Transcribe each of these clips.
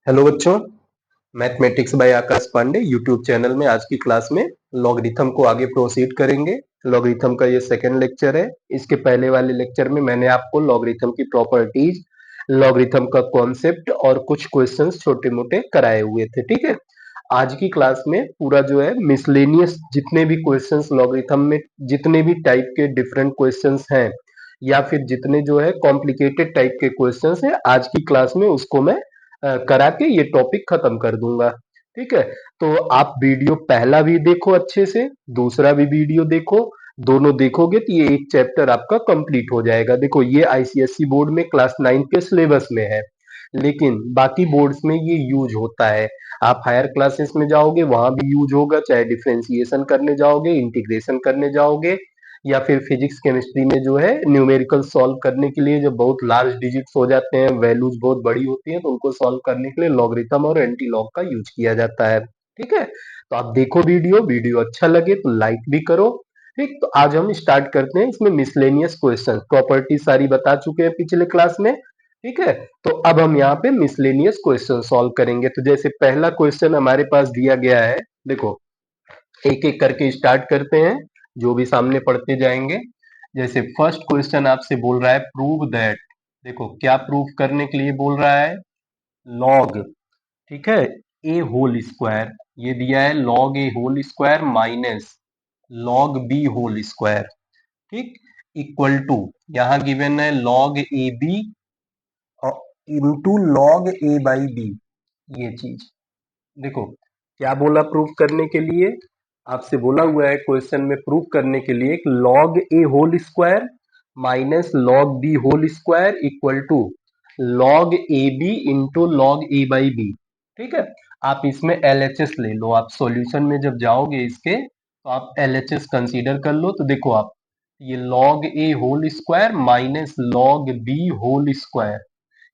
Hello बच्चों, mathematics by Aakash Pandey YouTube channel में आज की क्लास में लॉगरिथम को आगे प्रोसीड करेंगे। लॉगरिथम का ये सेकंड लेक्चर है। इसके पहले वाले लेक्चर में मैंने आपको लॉगरिथम की प्रॉपर्टीज, लॉगरिथम का कॉन्सेप्ट और कुछ क्वेश्चंस छोटे मोटे कराए हुए थे। ठीक है, आज की क्लास में पूरा जो है मिसलेनियस जितने भी क्वेश्चंस लॉगरिथम में, जितने भी टाइप के डिफरेंट क्वेश्चंस हैं या फिर जितने जो है कॉम्प्लिकेटेड टाइप के क्वेश्चंस हैं, आज की क्लास में उसको मैं करा के ये टॉपिक खत्म कर दूंगा। ठीक है, तो आप वीडियो पहला भी देखो अच्छे से, दूसरा भी वीडियो देखो। दोनों देखोगे तो ये एक चैप्टर आपका कंप्लीट हो जाएगा। देखो, ये आईसीएसई बोर्ड में क्लास 9 के सिलेबस में है, लेकिन बाकी बोर्ड्स में ये यूज होता है। आप हायर क्लासेस में जाओगे वहां भी यूज होगा, चाहे डिफरेंशिएशन करने जाओगे, इंटीग्रेशन करने जाओगे, या फिर फिजिक्स केमिस्ट्री में जो है न्यूमेरिकल सॉल्व करने के लिए जब बहुत लार्ज डिजिट्स हो जाते हैं, वैल्यूज बहुत बड़ी होती हैं, तो उनको सॉल्व करने के लिए लॉगरिथम और एंटी लॉग का यूज किया जाता है। ठीक है, तो आप देखो वीडियो, वीडियो अच्छा लगे तो लाइक भी करो। ठीक, तो आज हम स्टार्ट करते हैं। इसमें मिसलेनियस क्वेश्चन, प्रॉपर्टी सारी बता चुके हैं पिछले क्लास में। ठीक है, तो अब हम यहाँ पे मिसलेनियस क्वेश्चन सॉल्व करेंगे। तो जैसे पहला क्वेश्चन हमारे पास दिया गया है, देखो एक एक करके स्टार्ट करते हैं, जो भी सामने पढ़ते जाएंगे। जैसे फर्स्ट क्वेश्चन आपसे बोल रहा है प्रूव दैट, देखो क्या प्रूव करने के लिए बोल रहा है, लॉग, ठीक है, ए होल स्क्वायर, ये दिया है log a whole square minus log b whole square, ठीक, इक्वल टू, यहाँ गिवन है log a b into log a by b, ये चीज। देखो क्या बोला प्रूफ करने के लिए, आपसे बोला हुआ है क्वेश्चन में प्रूफ करने के लिए log a whole square minus log b whole square equal to log a b into log a by b. ठीक है, आप इसमें एलएचएस ले लो। आप सॉल्यूशन में जब जाओगे इसके तो आप एलएचएस कंसीडर कर लो। तो देखो आप, ये log a whole square minus log b whole square,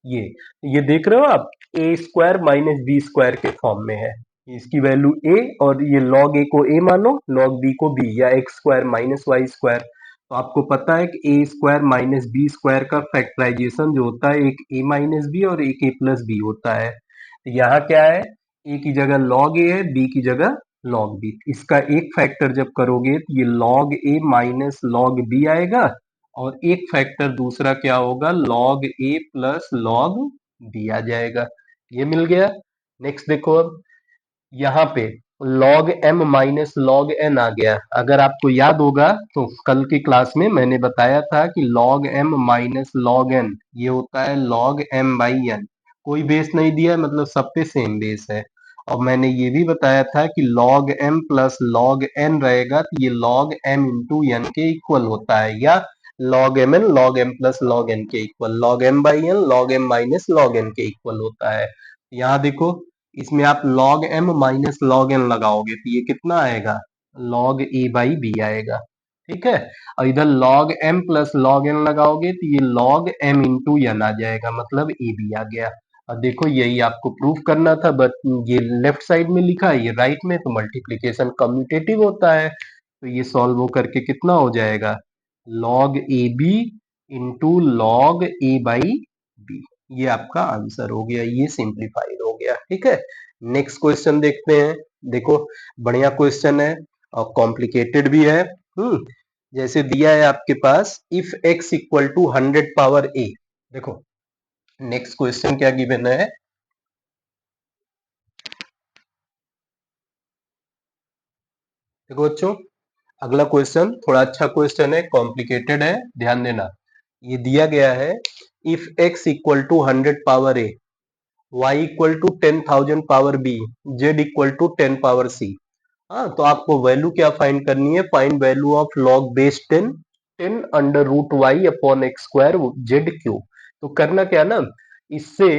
ये देख रहे हो आप, a square minus b square के फॉर्म में है। इसकी वैल्यू ए, और ये लॉग ए को ए मानो, लॉग बी को बी, या x square minus y square. तो आपको पता है कि a square minus b square का फैक्टराइजेशन जो होता है, एक ए माइनस बी और एक ए प्लस बी होता है। तो यहाँ क्या है, ए की जगह लॉग ए है, बी की जगह लॉग बी। इसका एक फैक्टर जब करोगे तो ये लॉग ए माइनस लॉग बी आएगा, और एक फैक्टर दूसरा क्या होगा, log a plus log b आ जाएगा। ये मिल गया। नेक्स्ट देखो, अब यहाँ पे log m minus log n आ गया। अगर आपको याद होगा तो कल की क्लास में मैंने बताया था कि log m minus log n ये होता है log m बाई n। कोई बेस नहीं दिया है, मतलब सब पे सेम बेस है। और मैंने ये भी बताया था कि log m plus log n रहेगा तो ये log m इंटू n के इक्वल होता है, या log mn log m plus log n के equal, log m by n log m minus log n के इक्वल होता है। यहाँ देखो, इसमें आप log m minus log n लगाओगे तो ये कितना आएगा, log a बाई b आएगा। ठीक है, और इधर log m plus log n लगाओगे तो ये log m इंटू n आ जाएगा, मतलब a b आ गया। और देखो यही आपको प्रूफ करना था, बट ये लेफ्ट साइड में लिखा है, ये राइट में, तो मल्टीप्लीकेशन कम्यूटेटिव होता है। तो ये सॉल्व हो करके कितना हो जाएगा, log a b into log a by b, ये आपका आंसर हो गया, ये सिंप्लीफाइड हो गया। ठीक है, नेक्स्ट क्वेश्चन देखते हैं। देखो बढ़िया क्वेश्चन है और कॉम्प्लिकेटेड भी है। जैसे दिया है आपके पास, if x equal to 100 power a, देखो नेक्स्ट क्वेश्चन क्या गिवन है, देखो बच्चों अगला क्वेश्चन थोड़ा अच्छा क्वेश्चन है, कॉम्प्लिकेटेड है, ध्यान देना। ये दिया गया है, if x equal to 100 power a, y equal to 10,000 power b, z equal to 10 power c। हाँ, तो आपको वैल्यू क्या फाइंड करनी है, find value of log base 10, 10 under root y upon x square z cube. तो करना क्या ना, इससे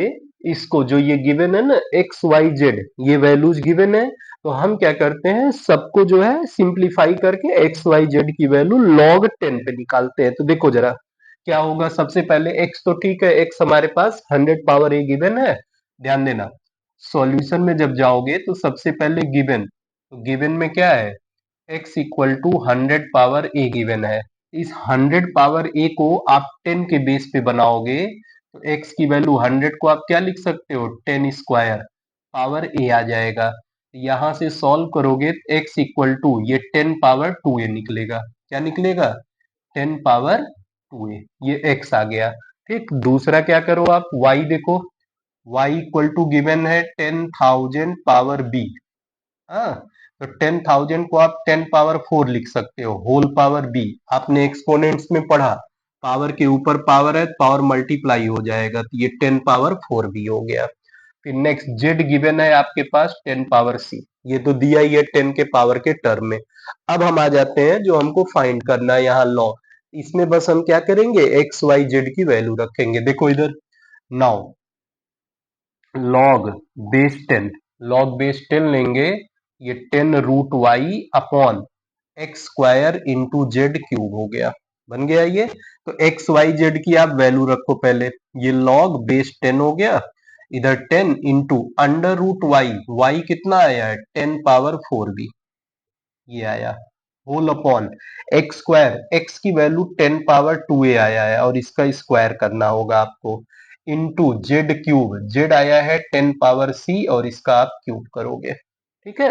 इसको जो ये गिवन है ना एक्स वाई जेड, ये वैल्यूज गिवन है, तो हम क्या करते हैं, सबको जो है सिंप्लीफाई करके एक्स वाई जेड की वैल्यू लॉग 10 पे निकालते हैं। तो देखो जरा क्या होगा, सबसे पहले एक्स तो ठीक है, एक्स हमारे पास 100 पावर ए गिवन है। ध्यान देना, सॉल्यूशन में जब जाओगे तो सबसे पहले गिवन, तो गिवन में क्या है, x equal to 100 power a given है। इस 100 पावर a को आप 10 के बेस पे बनाओगे तो x की वैल्यू 100 को आप क्या लिख सकते हो 10 स्क्वायर पावर a आ जाएगा। यहां से सॉल्व करोगे तो x इक्वल टू ये 10 पावर 2a निकलेगा। क्या निकलेगा 10 पावर 2a, ये x आ गया। ठीक, दूसरा क्या करो आप y देखो, y इक्वल टू गिवन है 10,000 पावर b। हाँ, तो 10,000 को आप 10 पावर 4 लिख सकते हो होल पावर b। आपने एक्सपोनेंट्स में पढ़ा, पावर के ऊपर पावर है, पावर मल्टीप्लाई हो जाएगा, तो ये 10 पावर 4 भी हो गया। फिर नेक्स्ट z गिवन है आपके पास 10 पावर c, ये तो दिया ही है 10 के पावर के टर्म में। अब हम आ जाते हैं जो हमको फाइंड करना है यहाँ लॉग। इसमें बस हम क्या करेंगे एक्स वाई जेड की वैल्यू रखेंगे। देखो इधर, now log base 10, log base 10 लेंगे, ये 10 root y upon x square into z cube हो गया, बन गया ये। तो एक्स वाई जेड की आप वैल्यू रखो पहले, ये लॉग बेस 10 हो गया, इधर 10 into under root y, y कितना आया है 10 पावर 4 भी, ये आया, whole upon x square, x की वैल्यू 10 पावर 2a आया है और इसका स्क्वायर करना होगा आपको, इंटू जेड क्यूब, जेड आया है 10 पावर c और इसका आप क्यूब करोगे। ठीक है,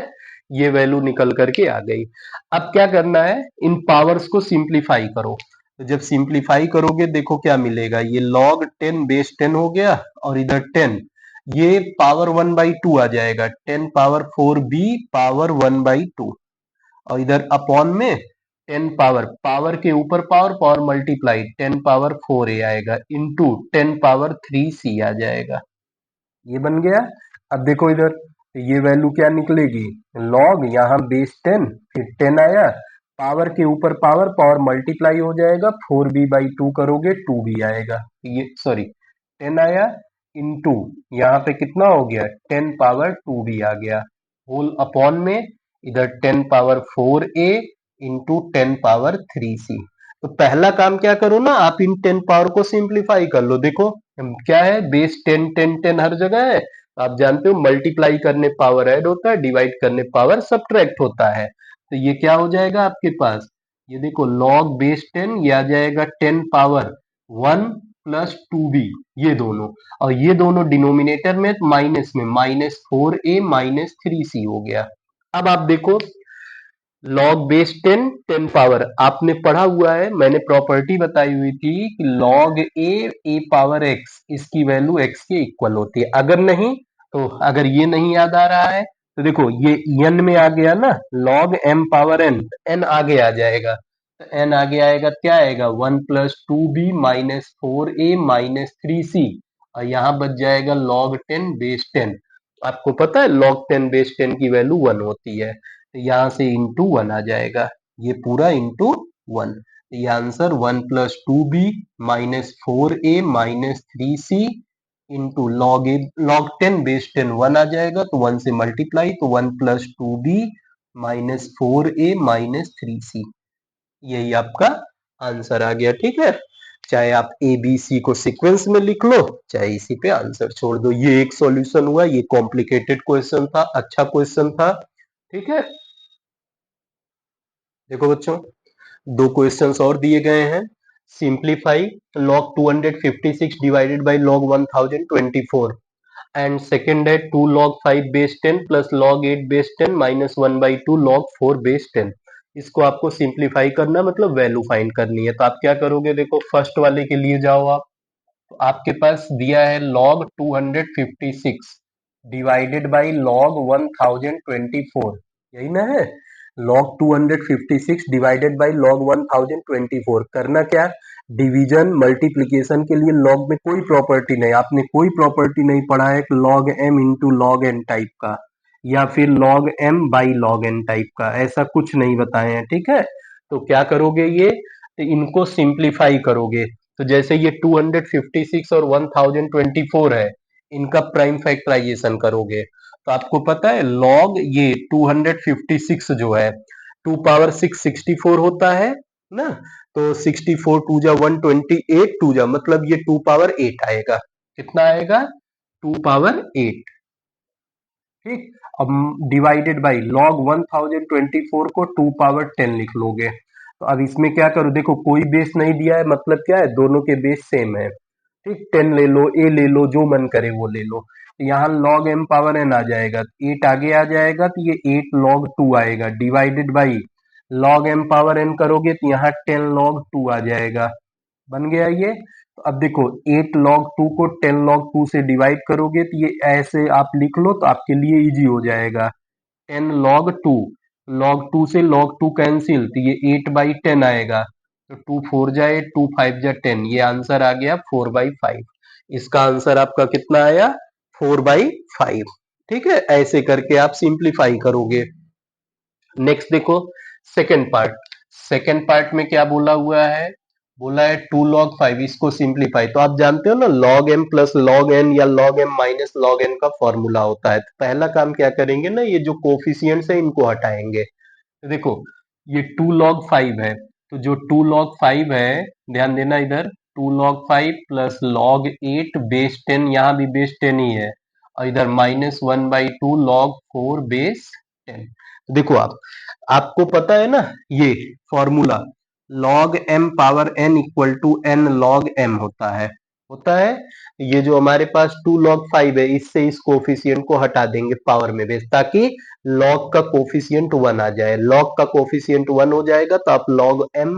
ये वैल्यू निकल करके आ गई। अब क्या करना है, इन पावर्स को सिंप्लीफाई करो। तो जब सिंप्लीफाई करोगे देखो क्या मिलेगा, ये लॉग 10 बेस 10 हो गया और इधर 10, ये पावर 1/2 आ जाएगा, 10 पावर 4b पावर 1/2, और इधर अपॉन में 10 पावर, पावर के ऊपर power, power multiply 10 power 4a आएगा इंटू 10 पावर 3c आ जाएगा, ये बन गया। अब देखो इधर, तो ये वैल्यू क्या निकलेगी, लॉग यहाँ बेस 10 फिर 10 आया, पावर के ऊपर पावर, पावर मल्टीप्लाई हो जाएगा, 4b/2 करोगे 2b आएगा, ये सॉरी 10 आया इंटू यहाँ पे कितना हो गया 10 पावर 2b आ गया, होल अपॉन में इधर 10 power 4a into 10 power 3c। तो पहला काम क्या करो ना, आप इन 10 पावर को सिंप्लीफाई कर लो। देखो क्या है, बेस 10 10 10 हर जगह है, आप जानते हो मल्टीप्लाई करने पावर ऐड होता है, डिवाइड करने पावर सब्ट्रैक्ट होता है। तो ये क्या हो जाएगा आपके पास, ये देखो लॉग बेस 10, ये आ जाएगा 10 पावर 1 प्लस 2b, ये दोनों, और ये दोनों डिनोमिनेटर में माइनस में, -4a -3c हो गया। अब आप देखो लॉग बेस 10 10 पावर आपने पढ़ा हुआ है, मैंने प्रॉपर्टी बताई हुई थी कि लॉग ए पावर एक्स, इसकी वैल्यू एक्स के इक्वल होती है। अगर नहीं, तो अगर ये नहीं याद आ रहा है तो देखो ये एन में आ गया ना, log m power n, n आगे आ जाएगा, तो एन आगे आएगा क्या आएगा 1 प्लस 2b -4a -3c, और यहाँ बच जाएगा log 10 बेस 10। आपको पता है log 10 बेस 10 की वैल्यू 1 होती है, तो यहाँ से इंटू 1 आ जाएगा, ये पूरा इंटू 1, ये answer 1 plus 2b -4a -3c into log 10 base 10 1 आ जाएगा, तो 1 से मल्टीप्लाई, तो 1 प्लस 2b -4a -3c, यही आपका आंसर आ गया। ठीक है, चाहे आप ए बी सी को सीक्वेंस में लिख लो, चाहे इसी पे आंसर छोड़ दो। ये एक सॉल्यूशन हुआ, ये कॉम्प्लिकेटेड क्वेश्चन था, अच्छा क्वेश्चन था। ठीक है, देखो बच्चों, दो क्वेश्चंस और दिए गए हैं। Simplify log 256 divided by log 1024, and second है 2 log 5 base 10 plus log 8 base 10 -1/2 log 4 base 10। इसको आपको सिंप्लीफाई करना मतलब वैल्यू फाइंड करनी है। तो आप क्या करोगे, देखो फर्स्ट वाले के लिए जाओ आप, तो आपके पास दिया है log 256 डिवाइडेड बाय log 1024, यही ना है, log 256 डिवाइडेड बाय log 1024। करना क्या, डिवीजन मल्टीप्लिकेशन के लिए log में कोई प्रॉपर्टी नहीं, आपने कोई प्रॉपर्टी नहीं पढ़ा है log m into log n type का, या फिर log m by log n type का, ऐसा कुछ नहीं बताए हैं। ठीक है, तो क्या करोगे ये, तो इनको सिंप्लीफाई करोगे, तो जैसे ये 256 और 1024 है, इनका प्राइम फैक्टराइजेशन करोगे, तो आपको पता है लॉग ये 256 जो है 2 पावर 6 64 होता है ना, तो 64 टू जा 128 टू जा मतलब ये 2 पावर 8 आएगा, कितना आएगा 2 पावर 8। ठीक, अब डिवाइडेड बाई लॉग 1024 को 2 पावर 10 लिख लोगे। तो अब इसमें क्या करो, देखो कोई बेस नहीं दिया है, मतलब क्या है दोनों के बेस सेम है। ठीक, 10 ले लो, ए ले लो, जो मन करे वो ले लो। तो यहाँ log m पावर n आ जाएगा, 8 आगे आ जाएगा तो ये 8 log 2 आएगा, divided by log m power n करोगे तो यहाँ 10 log 2 आ जाएगा। बन गया ये। तो अब देखो 8 log 2 को 10 log 2 से डिवाइड करोगे तो ये ऐसे आप लिख लो तो आपके लिए इजी हो जाएगा। 10 log 2, log 2 से log 2 कैंसिल तो ये 8/10 आएगा। तो 2 4 जा 8, 2 5 जा 10, ये आंसर आ गया 4/5। इसका आंसर आपका कितना आया? 4/5। ठीक है, ऐसे करके आप सिंप्लीफाई करोगे। नेक्स्ट देखो सेकंड पार्ट। सेकंड पार्ट में क्या बोला हुआ है? बोला है 2 log 5, इसको सिंप्लीफाई। तो आप जानते हो ना log m plus log n या log m minus log n का फॉर्मूला होता है। तो पहला काम क्या करेंगे ना, ये जो कोफिशिएंट्स है इनको हटाएंगे। तो देखो ये 2 log 5 है, तो जो 2 log 5 है, ध्यान देना इधर, 2 log 5 प्लस log 8 बेस 10, यहाँ भी बेस 10 ही है, और इधर -1/2 log 4 बेस 10। देखो आपको पता है ना ये formula, log m power n equal to n log m होता है। ये जो हमारे पास 2 log 5 है, इससे इस कोफिशिएंट को हटा देंगे पावर में बेस, ताकि log का कोफिशिएंट 1 आ जाए। log का कोफिशिएंट 1 हो जाएगा तो आप log m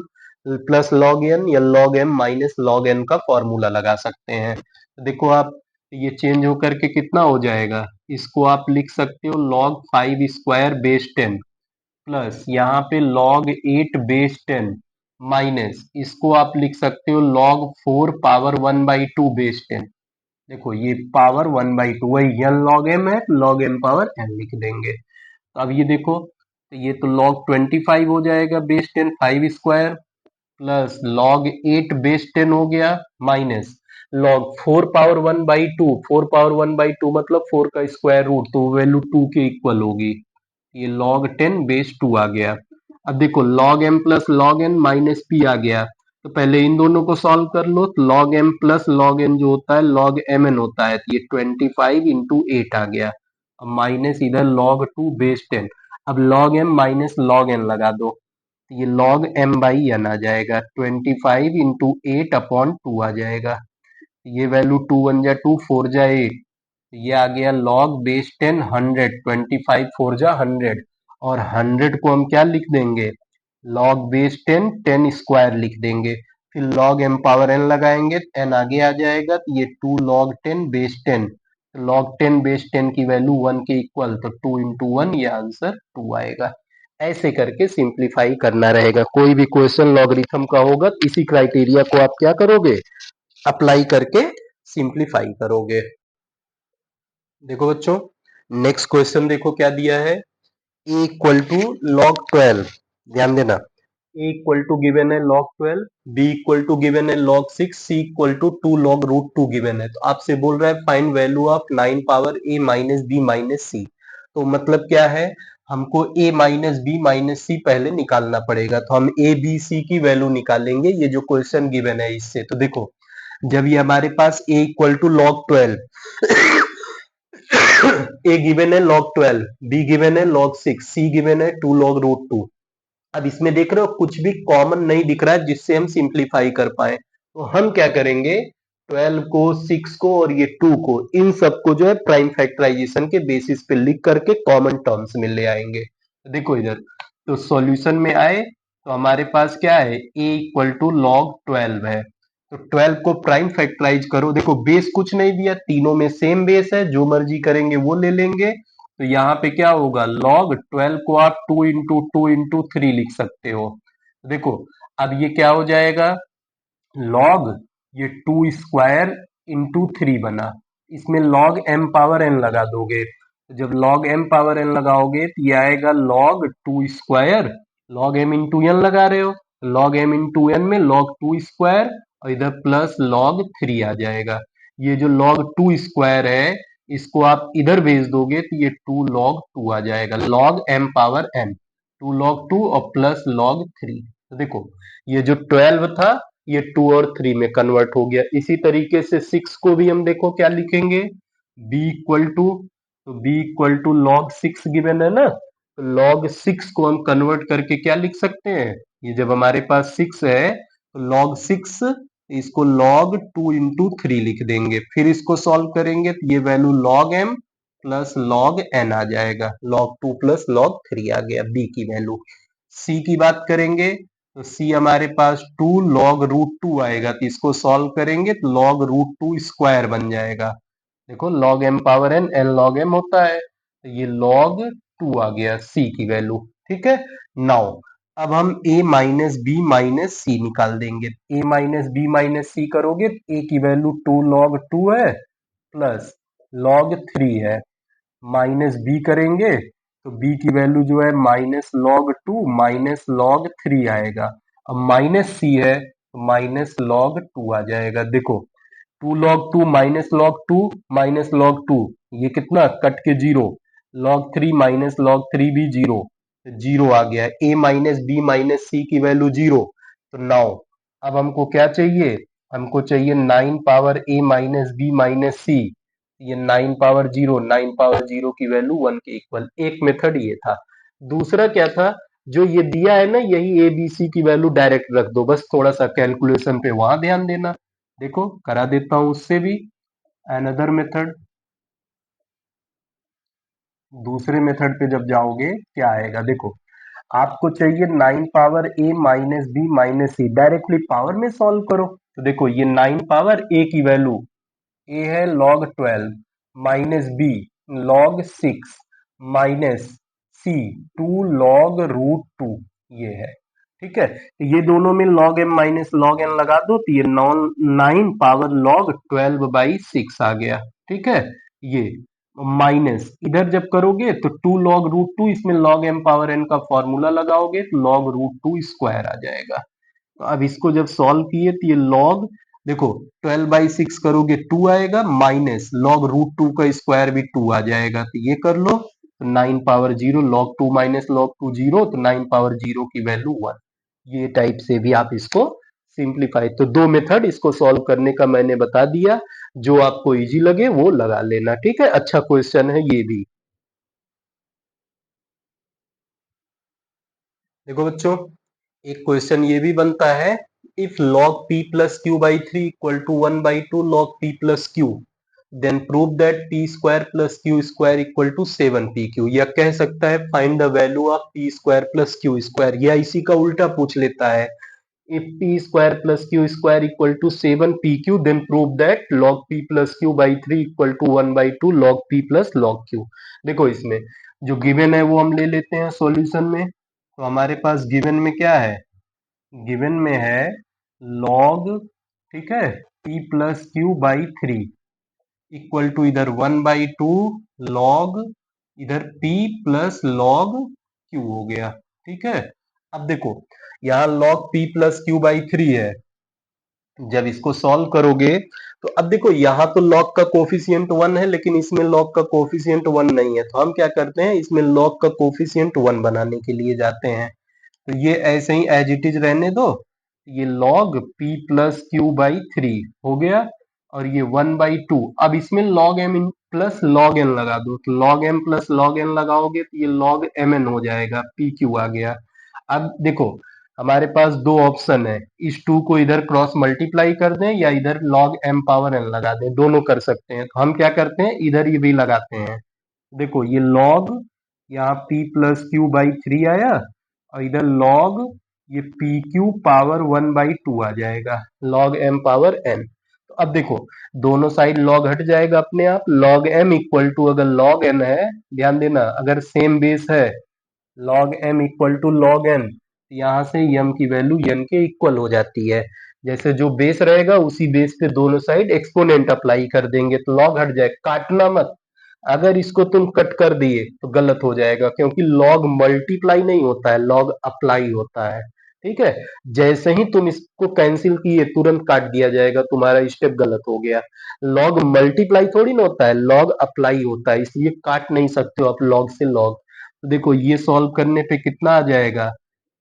plus log n या log m minus log n का फॉर्मूला लगा सकते हैं। देखो आप, ये चेंज होकर के कितना हो जाएगा, इसको आप लिख सकते हो log 5 स्क्वायर बेस 10 प्लस यहाँ पे log 8 बेस 10 माइनस इसको आप लिख सकते हो log 4 पावर 1/2 बेस 10। देखो ये पावर 1/2, वही n log m है, log m पावर n लिख देंगे। तो अब ये देखो, तो ये तो log 25 हो जाएगा base 10 5 square plus log 8 base 10 हो गया, माइनस log 4 पावर 1/2, 4 पावर 1/2 मतलब 4 का स्क्वायर रूट, तो वैल्यू 2 के इक्वल होगी। ये log 10 बेस 2 आ गया। अब देखो log m plus log n minus p आ गया, तो पहले इन दोनों को सॉल्व कर लो। तो log m plus log n जो होता है log mn होता है, तो ये 25 इंटू 8 आ गया, अब माइनस इधर log 2 बेस 10। अब log m minus log n लगा दो, तो ये log m/n आ जाएगा, 25 इंटू 8/2 आ जाएगा। ये वैल्यू 2 1 जा 2, 4 जा 8, ये आ गया log बेस 10 100, 25 4 जा 100, और 100 को हम क्या लिख देंगे, log बेस 10 10 स्क्वायर लिख देंगे। फिर log m पावर n लगाएंगे, n आगे आ जाएगा, तो ये 2 log 10 बेस 10, log 10 बेस 10 की वैल्यू 1 के इक्वल, तो 2 इंटू 1, ये आंसर 2 आएगा। ऐसे करके सिंप्लीफाई करना रहेगा। कोई भी क्वेश्चन लॉगरिथम का होगा तो इसी क्राइटेरिया को आप क्या करोगे, अप्लाई करके सिंप्लीफाई करोगे। देखो बच्चों, नेक्स्ट क्वेश्चन देखो क्या दिया है, a इक्वल टू log 12, ध्यान देना, a इक्वल टू गिवन है log 12, b equal to given है log 6, c equal to 2 log root 2 given है। तो आपसे बोल रहा है find value of 9 power a minus b minus c। तो मतलब क्या है, हमको a minus b minus c पहले निकालना पड़ेगा। तो हम a b c की वैल्यू निकालेंगे, ये जो क्वेश्चन गिवन है इससे। तो देखो, जब ये हमारे पास a equal to log 12, a given है log 12, b गिवन है log 6, c गिवन है 2 log रूट 2। अब इसमें देख रहे हो कुछ भी कॉमन नहीं दिख रहा है जिससे हम सिंप्लीफाई कर पाए। तो हम क्या करेंगे, 12 को, 6 को और ये 2 को, इन सबको जो है प्राइम फैक्टराइजेशन के बेसिस पे लिख करके कॉमन टर्म्स में ले आएंगे। तो देखो इधर, तो सॉल्यूशन में आए तो हमारे पास क्या है, a इक्वल टू log 12 है। तो 12 को प्राइम फैक्टराइज करो, देखो बेस कुछ नहीं दिया, तीनों में सेम बेस है, जो मर्जी करेंगे वो ले लेंगे। तो यहाँ पे क्या होगा, log 12 को आप 2 इंटू 2 इंटू 3 लिख सकते हो। देखो अब ये क्या हो जाएगा, log ये 2 स्क्वायर इंटू 3 बना, इसमें log m पावर n लगा दोगे। तो जब log m पावर n लगाओगे तो ये आएगा log 2 square, log m into n लगा रहे हो, log m इंटू n में log 2 स्क्वायर, और इधर प्लस log 3 आ जाएगा। ये जो log 2 स्क्वायर है, इसको आप इधर भेज दोगे तो ये 2 log 2 आ जाएगा, log m power n, 2 log 2 और प्लस log 3। तो देखो ये जो 12 था, ये 2 और 3 में कन्वर्ट हो गया। इसी तरीके से 6 को भी हम देखो क्या लिखेंगे, b इक्वल टू, तो b equal to log 6 given है ना, तो log 6 को हम कन्वर्ट करके क्या लिख सकते हैं, ये जब हमारे पास 6 है तो log 6 इसको log 2 इंटू 3 लिख देंगे, फिर इसको सॉल्व करेंगे तो ये value log m plus log n आ जाएगा, log 2 प्लस log 3 आ गया b की वैल्यू। c की बात करेंगे तो c हमारे पास 2 log रूट 2 आएगा, तो इसको सॉल्व करेंगे तो log रूट 2 स्क्वायर बन जाएगा। देखो log m power n n log m होता है, तो ये log 2 आ गया c की वैल्यू। ठीक है, नाउ अब हम a माइनस बी माइनस सी निकाल देंगे। a माइनस बी माइनस सी करोगे तो a की वैल्यू 2 log 2 है प्लस log 3 है, माइनस b करेंगे तो b की वैल्यू जो है माइनस log 2 माइनस log 3 आएगा। अब माइनस c है तो माइनस log 2 आ जाएगा। देखो 2 log 2 माइनस log 2 ये कितना कट के जीरो, log 3 माइनस log 3 भी जीरो, जीरो आ गया। a माइनस बी माइनस सी की वैल्यू जीरो, तो नाउ अब हमको क्या चाहिए, हमको चाहिए 9 power a minus b minus c. ये 9 पावर जीरो, 9 पावर जीरो की वैल्यू 1 के इक्वल। एक मेथड ये था। दूसरा क्या था, जो ये दिया है ना यही ए बी सी की वैल्यू डायरेक्ट रख दो, बस थोड़ा सा कैलकुलेशन पे वहां ध्यान देना। देखो करा देता हूं उससे भी अनदर मेथड। दूसरे मेथड पे जब जाओगे क्या आएगा, देखो आपको चाहिए 9 power a minus b minus c, directly power में सॉल्व करो। तो देखो ये 9 पावर a की वैल्यू a है log 12 minus b log 6 minus c 2 log root 2 ये है। ठीक है, तो ये दोनों में log m minus log n लगा दो तो ये 9 पावर log 12 बाई 6 आ गया। ठीक है, ये माइनस इधर जब करोगे तो 2 log रूट 2, इसमें log m पावर n का फॉर्मूला लगाओगे तो log रूट 2 स्क्वायर आ जाएगा। तो अब इसको जब सॉल्व किए तो ये log, देखो 12 बाई 6 करोगे 2 आएगा, माइनस log रूट 2 का स्क्वायर भी 2 आ जाएगा, तो ये कर लो तो 9 power zero, log 2 minus log 2 zero, तो 9 पावर जीरो की वैल्यू 1। ये टाइप से भी आप इसको सिंप्लीफाई, तो दो मेथड इसको सॉल्व करने का मैंने बता दिया, जो आपको इजी लगे वो लगा लेना। ठीक है, अच्छा क्वेश्चन है ये भी। देखो बच्चों, एक क्वेश्चन ये भी बनता है, if log p plus q by three equal to 1/2 log p plus q, then prove that p square plus q square equal to 7pq। या कह सकता है find the value of p square plus q square, या इसी का उल्टा पूछ लेता है, if p square plus q square equal to 7pq, then prove that log p plus q by 3 equal to 1/2 log p plus log q। देखो इसमें जो गिवन है वो हम ले लेते हैं सॉल्यूशन में। तो हमारे पास गिवन में क्या है, गिवन में है log, ठीक है, p plus q by 3 equal to इधर 1/2 log, इधर p प्लस log q हो गया। ठीक है, अब देखो यहाँ log p plus q by 3 है, जब इसको सॉल्व करोगे तो अब देखो यहाँ तो log का कोफिशियंट 1 है, लेकिन इसमें log का कोफिशियंट 1 नहीं है, तो हम क्या करते हैं, इसमें log का कोफिशियंट 1 बनाने के लिए जाते हैं। तो ये ऐसे ही एज इट इज रहने दो, ये log p plus q by 3 हो गया, और ये 1/2। अब इसमें log m plus log n लगा दो, तो log m plus log n लगाओगे तो ये log mn हो जाएगा, p q आ गया। अब देखो हमारे पास दो ऑप्शन है, इस 2 को इधर क्रॉस मल्टीप्लाई कर दें या इधर log m पावर n लगा दें, दोनों कर सकते हैं। तो हम क्या करते हैं, इधर ये भी लगाते हैं। देखो ये log, यहाँ p प्लस क्यू बाई 3 आया, और इधर log ये पी क्यू पावर 1/2 आ जाएगा, log m पावर n। तो अब देखो दोनों साइड log हट जाएगा अपने आप, log m इक्वल टू, अगर log n है, ध्यान देना अगर सेम बेस है, log m equal to log n, यहाँ से m की वैल्यू n के इक्वल हो जाती है। जैसे जो बेस रहेगा उसी बेस पे दोनों साइड एक्सपोनेंट अप्लाई कर देंगे तो log हट जाएगा, काटना मत। अगर इसको तुम कट कर दिए तो गलत हो जाएगा, क्योंकि log मल्टीप्लाई नहीं होता है, log अप्लाई होता है। ठीक है, जैसे ही तुम इसको कैंसिल किए तुरंत काट दिया जाएगा, तुम्हारा स्टेप गलत हो गया। log मल्टीप्लाई थोड़ी ना होता है, log अप्लाई होता है, इसलिए काट नहीं सकते हो आप log से log। तो देखो ये सॉल्व करने पे कितना आ जाएगा,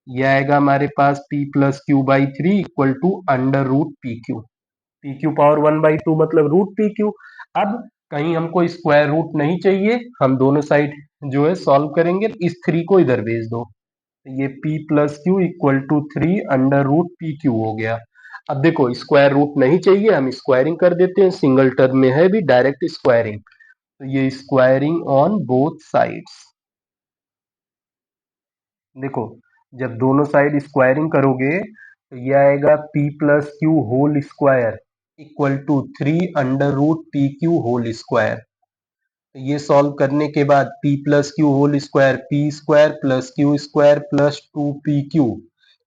ये आएगा हमारे पास p plus q by 3 equal to under root p q, p q power 1/2 मतलब रूट पी क्यू। अब कहीं हमको स्क्वायर रूट नहीं चाहिए, हम दोनों साइड जो है सॉल्व करेंगे, तो इस 3 को इधर भेज दो, ये p plus q equal to 3 under root p q हो गया। अब देखो स्क्वायर रूट नहीं चाहिए, हम स्क्वायरिंग कर देते हैं, सिंगल टर्म में है भी डायरेक्ट स्क्वायरिंग, तो ये स्क्वायरिंग ऑन बोथ साइड्स। देखो जब दोनों साइड स्क्वायरिंग करोगे तो ये आएगा p plus q whole square equal to 3 under root pq whole square. ये सॉल्व करने के बाद p plus q whole square p square plus q square plus 2pq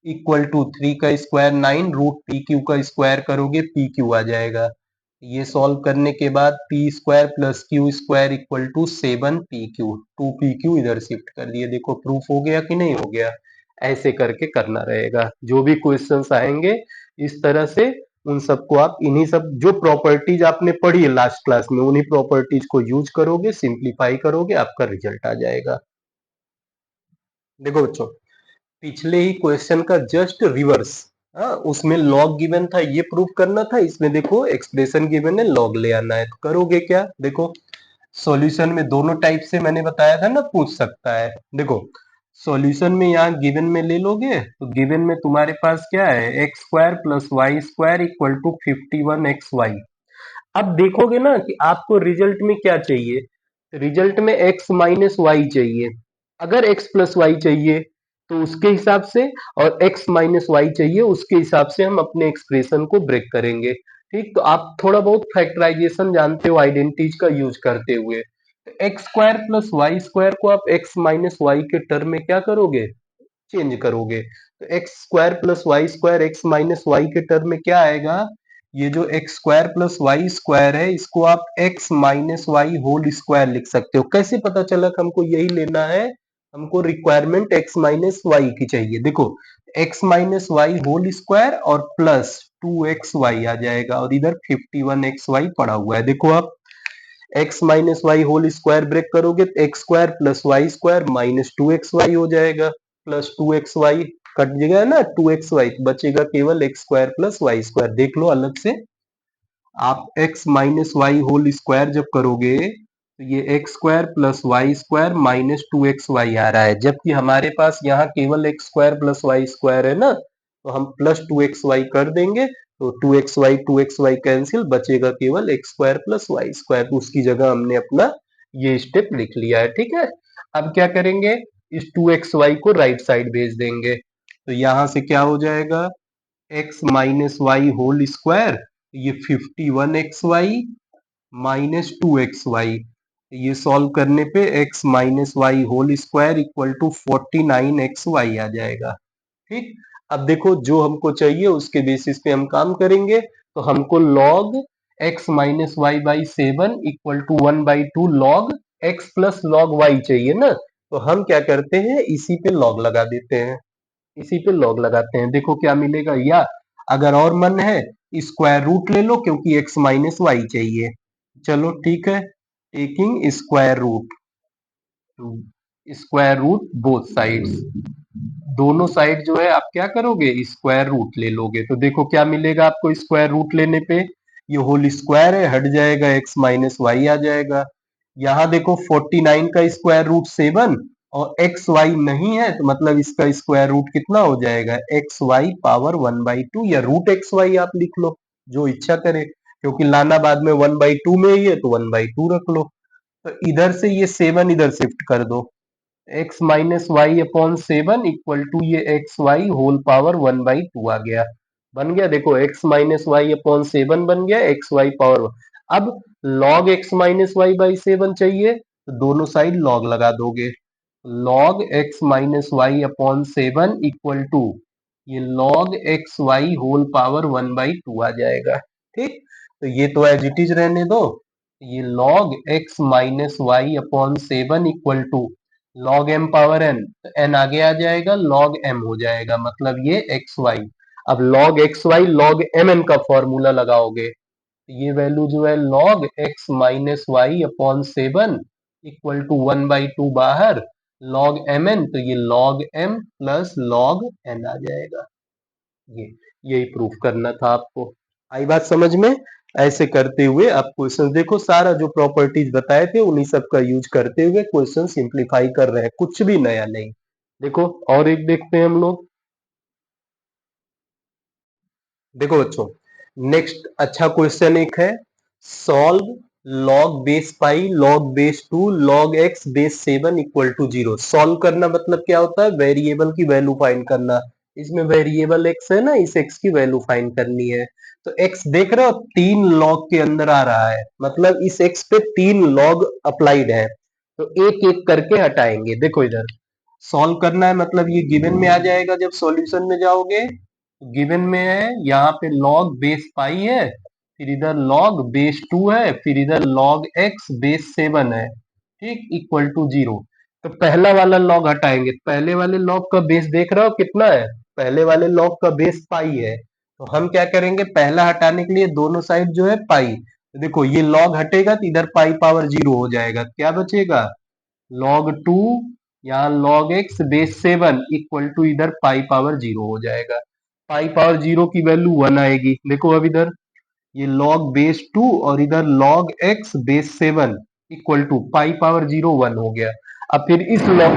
equal to 3 का स्क्वायर 9 रूट पी क्यू का square करोगे p q आ जाएगा। ये सॉल्व करने के बाद p square plus q square equal to 7pq, 2pq इधर शिफ्ट कर दिए। देखो प्रूफ हो गया कि नहीं हो गया? ऐसे करके करना रहेगा, जो भी क्वेश्चंस आएंगे इस तरह से उन सबको आप इन्हीं सब जो प्रॉपर्टीज आपने पढ़ी है लास्ट क्लास में उन्हीं प्रॉपर्टीज को यूज करोगे, सिंप्लीफाई करोगे, आपका रिजल्ट आ जाएगा। देखो बच्चों पिछले ही क्वेश्चन का जस्ट रिवर्स, उसमें लॉग गिवन था, ये प्रूफ करना था, इसमें देखो एक्सप्रेशन गिवन है, लॉग ले आना है। तो करोगे क्या? देखो सॉल्यूशन में दोनों टाइप से मैंने बताया था ना पूछ सकता है। देखो सॉल्यूशन में यहाँ गिवन में ले लोगे तो गिवन में तुम्हारे पास क्या है, x square plus y square equal to 51xy। अब देखोगे ना कि आपको रिजल्ट में क्या चाहिए, रिजल्ट में x माइनस वाई चाहिए। अगर x प्लस वाई चाहिए तो उसके हिसाब से, और x माइनस वाई चाहिए उसके हिसाब से हम अपने एक्सप्रेशन को ब्रेक करेंगे। ठीक, तो आप थोड़ा बहुत फैक्टराइजेशन जानते हो आइडेंटिटीज का यूज करते हुए। X square plus y square को आप x माइनस वाई के टर्म में क्या करोगे, चेंज करोगे। तो x square plus y square x minus y के टर्म में क्या आएगा, ये जो x square plus y square है इसको आप x minus y whole square लिख सकते हो। कैसे पता चला कि हमको यही लेना है? हमको रिक्वायरमेंट एक्स माइनस वाई की चाहिए। देखो x minus y whole square और प्लस 2xy आ जाएगा, और इधर 51xy पड़ा हुआ है। देखो आप x minus y whole square break करोगे तो x square plus y square minus 2xy हो जाएगा, प्लस 2xy कट जाएगा ना, 2xy बचेगा केवल x square plus y square. देख लो अलग से, आप x minus y whole square जब करोगे तो ये x square plus y square minus 2xy आ रहा है, जबकि हमारे पास यहाँ केवल x square plus y square है ना, तो हम प्लस 2xy कर देंगे तो 2xy कैंसिल, बचेगा केवल x square plus y square. तो उसकी जगह हमने अपना ये स्टेप लिख लिया है। ठीक है, अब क्या करेंगे, इस 2xy को राइट साइड भेज देंगे, तो यहां से क्या हो जाएगा, x minus y whole square, ये 51xy माइनस 2xy, ये सॉल्व करने पे x minus y whole square equal to 49xy आ जाएगा। ठीक, अब देखो जो हमको चाहिए उसके बेसिस पे हम काम करेंगे। तो हमको log x minus y by 7 equal to 1/2 log x plus log y चाहिए ना, तो हम क्या करते हैं इसी पे log लगा देते हैं, इसी पे लॉग लगाते हैं। देखो क्या मिलेगा, या अगर और मन है स्क्वायर रूट ले लो क्योंकि x माइनस वाई चाहिए। चलो ठीक है, taking square root both sides, दोनों साइड जो है आप क्या करोगे स्क्वायर रूट ले लोगे। तो देखो क्या मिलेगा आपको स्क्वायर रूट लेने पे, ये होल स्क्वायर है हट जाएगा, एक्स माइनस वाई आ जाएगा। यहाँ देखो 49 का स्क्वायर रूट 7 और एक्स वाई नहीं है, तो मतलब इसका स्क्वायर रूट कितना हो जाएगा, एक्स वाई पावर 1/2 या रूट एक्स वाई आप लिख लो, जो इच्छा करे, क्योंकि लाना बाद में 1/2 में ही है तो 1/2 रख लो। तो इधर से ये 7 इधर शिफ्ट कर दो, x minus y upon 7 equal to ये एक्स वाई होल पावर 1/2 आ गया, बन गया। देखो एक्स माइनस वाई अपॉन 7 बन गया एक्स वाई पावर। अब log x minus y by 7 चाहिए तो दोनों साइड log लगा दोगे, log x minus y upon 7 equal to ये log x y whole power 1/2 आ जाएगा। ठीक, तो ये तो एज इट इज रहने दो, ये log x minus y upon 7 equal to log m power n, तो n आगे आ जाएगा log m हो जाएगा, मतलब ये एक्स वाई। अब log x y log mn का फॉर्मूला लगाओगे, ये वैल्यू जो है log x minus y upon 7 equal to 1/2 बाहर, log mn, तो ये log m plus log n आ जाएगा। ये यही प्रूफ करना था आपको, आई बात समझ में? ऐसे करते हुए आप क्वेश्चन देखो, सारा जो प्रॉपर्टीज बताए थे उन्हीं सब का यूज करते हुए क्वेश्चन सिंप्लीफाई कर रहे हैं, कुछ भी नया नहीं। देखो और एक देखते हैं हम लोग, देखो बच्चों, नेक्स्ट अच्छा क्वेश्चन एक है, solve log base pi log base 2 log x base 7 equal to 0। Solve करना मतलब क्या होता है, वेरिएबल की वैल्यू फाइंड करना। इसमें वेरिएबल एक्स है ना, इस एक्स की वैल्यू फाइंड करनी है। तो एक्स देख रहे हो 3 लॉग के अंदर आ रहा है, मतलब इस एक्स पे 3 लॉग अप्लाइड है। तो एक एक करके हटाएंगे। देखो इधर सॉल्व करना है, मतलब ये गिवन में आ जाएगा। जब सॉल्यूशन में जाओगे, गिवन में है यहाँ पे लॉग बेस पाई है, फिर इधर लॉग बेस 2 है, फिर इधर लॉग एक्स बेस 7 है, ठीक, इक्वल टू 0। तो पहला वाला लॉग हटाएंगे। पहले वाले लॉग का बेस देख रहे हो कितना है, पहले वाले लॉग का बेस पाई है। तो हम क्या करेंगे, पहला हटाने के लिए दोनों साइड जो है पाई, तो देखो ये लॉग हटेगा तो इधर पाई पावर 0 हो जाएगा। क्या बचेगा, लॉग 2, यहाँ log x base 7 equal to इधर पाई पावर 0 हो जाएगा। पाई पावर 0 की वैल्यू 1 आएगी। देखो अब इधर ये लॉग बेस 2 और इधर log x base 7 equal to pi power 0 1 हो गया। अब फिर इस लॉग,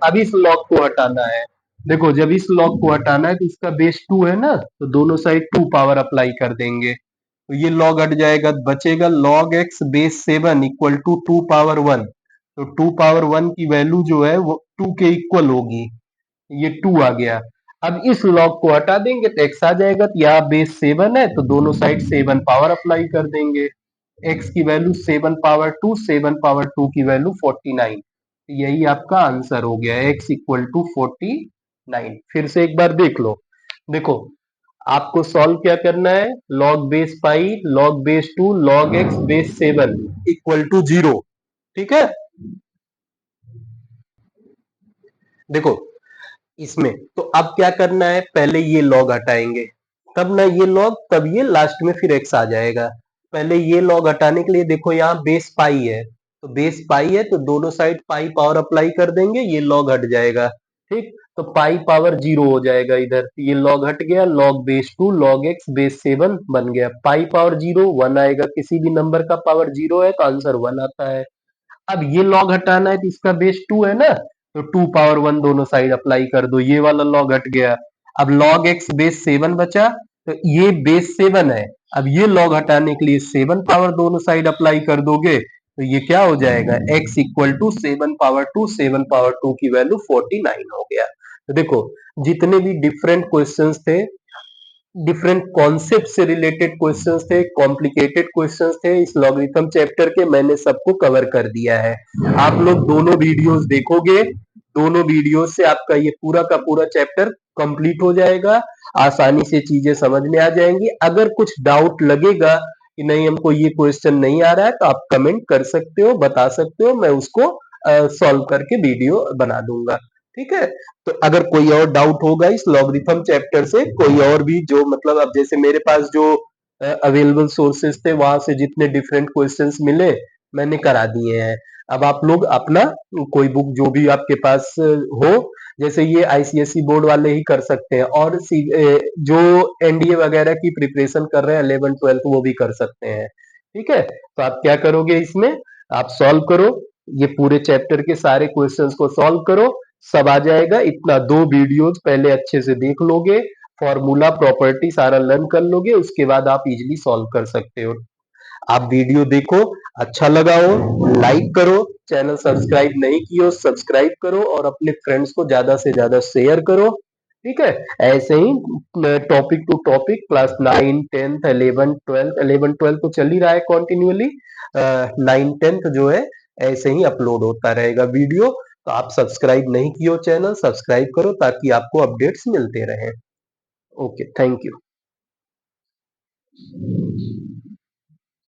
अब इस लॉग को हटाना है। देखो जब इस लॉग को हटाना है तो इसका बेस 2 है ना, तो दोनों साइड 2 पावर अप्लाई कर देंगे, तो ये लॉग हट जाएगा, बचेगा log x base 7 equal to 2 power 1। तो 2 पावर 1 की वैल्यू जो है वो 2 के इक्वल होगी, ये 2 आ गया। अब इस लॉग को हटा देंगे तो एक्स आ जाएगा, तो यहाँ बेस 7 है तो दोनों साइड 7 पावर अप्लाई कर देंगे। एक्स की वैल्यू 7 पावर 2, 7 पावर 2 की वैल्यू 49। यही आपका आंसर हो गया, एक्स इक्वल टू 49। फिर से एक बार देख लो। देखो आपको सॉल्व क्या करना है, log base pi log base 2 log x base 7 equal to 0, ठीक है। देखो इसमें तो अब क्या करना है, पहले ये लॉग हटाएंगे, तब ना ये लॉग, तब ये लास्ट में फिर एक्स आ जाएगा। पहले ये लॉग हटाने के लिए देखो यहाँ बेस पाई है, तो बेस पाई है तो दोनों साइड पाई पावर अप्लाई कर देंगे, ये लॉग हट जाएगा, ठीक। तो पाई पावर 0 हो जाएगा इधर, ये लॉग हट गया, log base 2 log x base 7 बन गया। पाई पावर 0 1 आएगा, किसी भी नंबर का पावर 0 है तो आंसर 1 आता है। अब ये लॉग हटाना है तो इसका बेस 2 है ना, तो 2 पावर 1 दोनों साइड अप्लाई कर दो, ये वाला लॉग हट गया। अब लॉग एक्स बेस 7 बचा, तो ये बेस 7 है। अब ये लॉग हटाने के लिए 7 पावर दोनों साइड अप्लाई कर दोगे, तो ये क्या हो जाएगा, x equal to 7 power 2, 7 power 2 की वैल्यू 49 हो गया। तो देखो जितने भी डिफरेंट क्वेश्चंस थे, डिफरेंट कॉन्सेप्ट से रिलेटेड क्वेश्चंस थे, कॉम्प्लिकेटेड क्वेश्चंस थे, इस लॉगरिथम चैप्टर के मैंने सबको कवर कर दिया है। आप लोग दोनों वीडियोस देखोगे, दोनों वीडियो से आपका ये पूरा का पूरा चैप्टर कंप्लीट हो जाएगा, आसानी से चीजें समझ में आ जाएंगी। अगर कुछ डाउट लगेगा कि नहीं हमको ये क्वेश्चन नहीं आ रहा है, तो आप कमेंट कर सकते हो, बता सकते हो, मैं उसको सॉल्व करके वीडियो बना दूंगा, ठीक है। तो अगर कोई और डाउट होगा इस लॉगरिथम चैप्टर से, कोई और भी जो मतलब अब जैसे मेरे पास जो अवेलेबल सोर्सेस थे वहां से जितने डिफरेंट क्वेश्चंस मिले मैंने करा दिए हैं। अब आप लोग अपना कोई बुक जो भी आपके पास हो, जैसे ये आईसीएसई बोर्ड वाले ही कर सकते हैं, और जो एनडीए वगैरह की प्रिपरेशन कर रहे हैं 11 12 वो भी कर सकते हैं, ठीक है। तो आप क्या करोगे, इसमें आप सॉल्व करो, ये पूरे चैप्टर के सारे क्वेश्चंस को सॉल्व करो, सब आ जाएगा। इतना 2 वीडियोज पहले अच्छे से देख लोगे, फॉर्मूला प्रॉपर्टी सारा लर्न कर लोगे, उसके बाद आप इजीली सॉल्व कर सकते हो। आप वीडियो देखो, अच्छा लगा हो लाइक करो, चैनल सब्सक्राइब नहीं किए हो सब्सक्राइब करो, और अपने फ्रेंड्स को ज्यादा से ज्यादा शेयर करो, ठीक है। ऐसे ही topic to topic class 9 10th 11 12 11 12 तो चल ही रहा है कॉन्टिन्यूअली, 9 10th जो है ऐसे ही अपलोड होता रहेगा वीडियो। तो आप सब्सक्राइब नहीं किए हो चैनल, सब्सक्राइब करो ताकि आपको अपडेट्स मिलते रहें। Okay, thank you.